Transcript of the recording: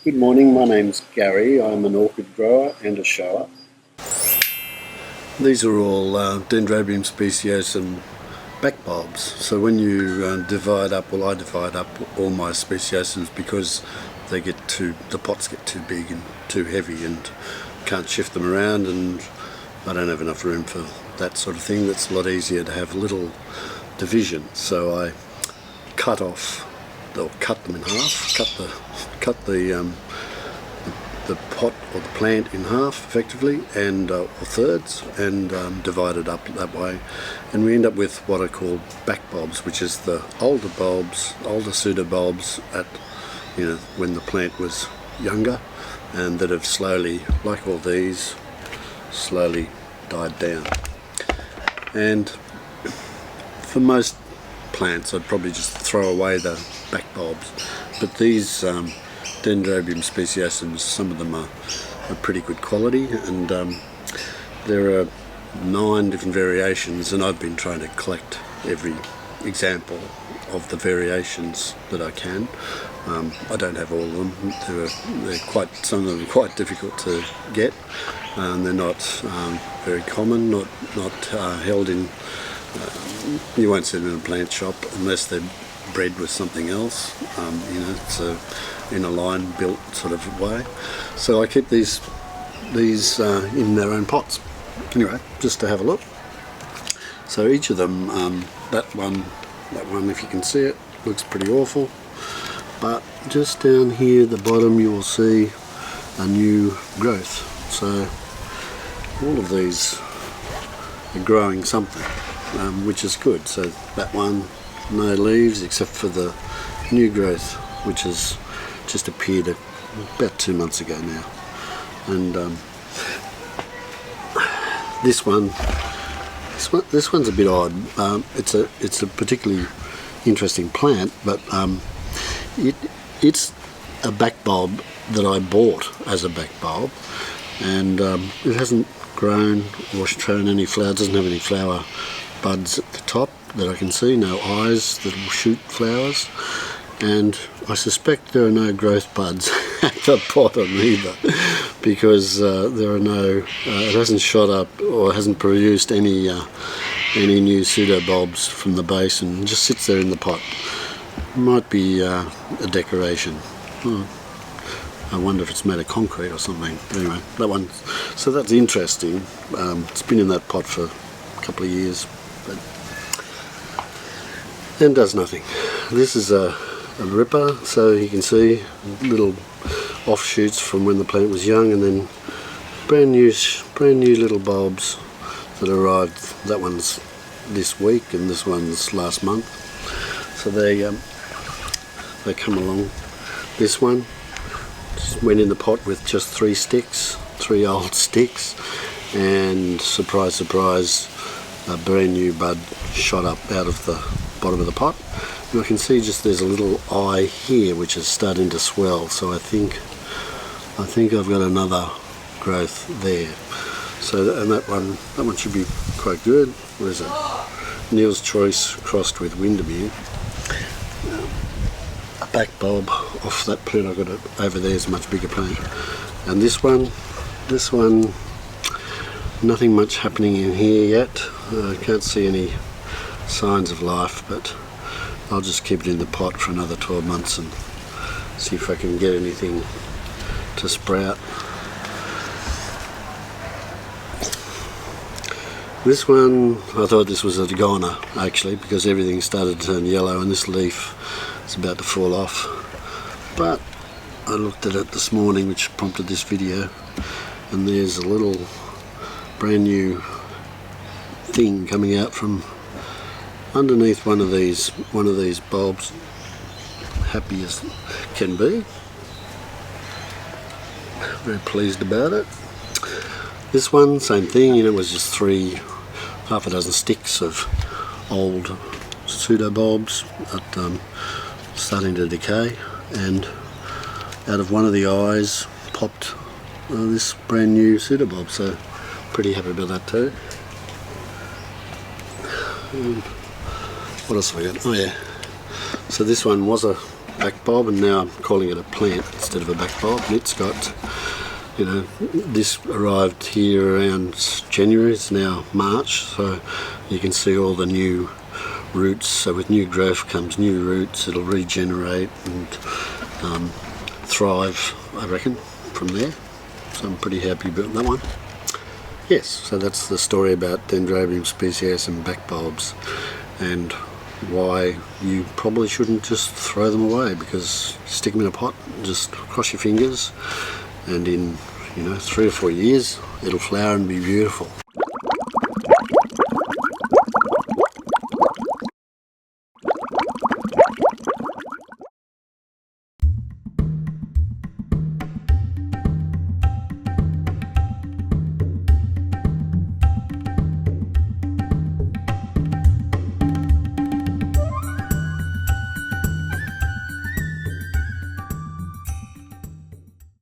Good morning, my name's Gary. I'm an orchid grower and a shower. These are all Dendrobium Speciosum BackBulbs. So when you divide up, well, I divide up all my speciosums because the pots get too big and too heavy and can't shift them around, and I don't have enough room for that sort of thing. That's a lot easier to have little division. So I cut them in half, cut the pot or the plant in half effectively, and or thirds, and divide it up that way, and we end up with what are called BackBulbs, which is the older pseudobulbs at when the plant was younger, and that have slowly, like all these, slowly died down. And for most plants I'd probably just throw away the BackBulbs, but these Dendrobium Speciosums, some of them are pretty good quality, and there are 9 different variations, and I've been trying to collect every example of the variations that I can. I don't have all of them. Some of them are quite difficult to get, and they're not very common, not held in, you won't see them in a plant shop unless they're bred with something else, it's in a line built sort of way. So I keep these in their own pots. Anyway, just to have a look. So each of them, that one if you can see it, looks pretty awful, but just down here at the bottom you will see a new growth. So all of these are growing something, which is good. So that one, no leaves except for the new growth, which has just appeared about 2 months ago now. And this one's a bit odd. It's a particularly interesting plant, but it's a BackBulb that I bought as a BackBulb, and it hasn't grown or shown any flowers. It doesn't have any flower buds at the top that I can see, no eyes that will shoot flowers, and I suspect there are no growth buds at the bottom either, because there are no, it hasn't shot up or hasn't produced any new pseudobulbs from the base, and just sits there in the pot. Might be a decoration. I wonder if it's made of concrete or something. Anyway, that one, so that's interesting. It's been in that pot for a couple of years, but and does nothing. This is a ripper, so you can see little offshoots from when the plant was young, and then brand new little bulbs that arrived. That one's this week and this one's last month. So they come along. This one just went in the pot with just 3 old sticks, and surprise, surprise, a brand new bud shot up out of the bottom of the pot. And I can see just there's a little eye here which is starting to swell, so I think I've got another growth there. So, and that one should be quite good. What is it? Neil's Choice crossed with Windermere. A BackBulb off that plant I got it over there is a much bigger plant. And this one, nothing much happening in here yet. I can't see any signs of life, but I'll just keep it in the pot for another 12 months and see if I can get anything to sprout. This one, I thought this was a goner actually, because everything started to turn yellow and this leaf is about to fall off. But I looked at it this morning, which prompted this video, and there's a little brand new thing coming out from underneath one of these bulbs. Happy as can be. Very pleased about it. This one, same thing, it was just half a dozen sticks of old pseudobulbs that starting to decay, and out of one of the eyes popped this brand new pseudobulb, so pretty happy about that too. What else have I got? Oh yeah, so this one was a BackBulb, and now I'm calling it a plant instead of a BackBulb. And it's got, you know, this arrived here around January, it's now March, so you can see all the new roots. So with new growth comes new roots. It'll regenerate and thrive, I reckon, from there. So I'm pretty happy about that one. Yes, so that's the story about Dendrobium Speciosum and BackBulbs, and why you probably shouldn't just throw them away, because stick them in a pot, just cross your fingers, and in 3 or 4 years it'll flower and be beautiful.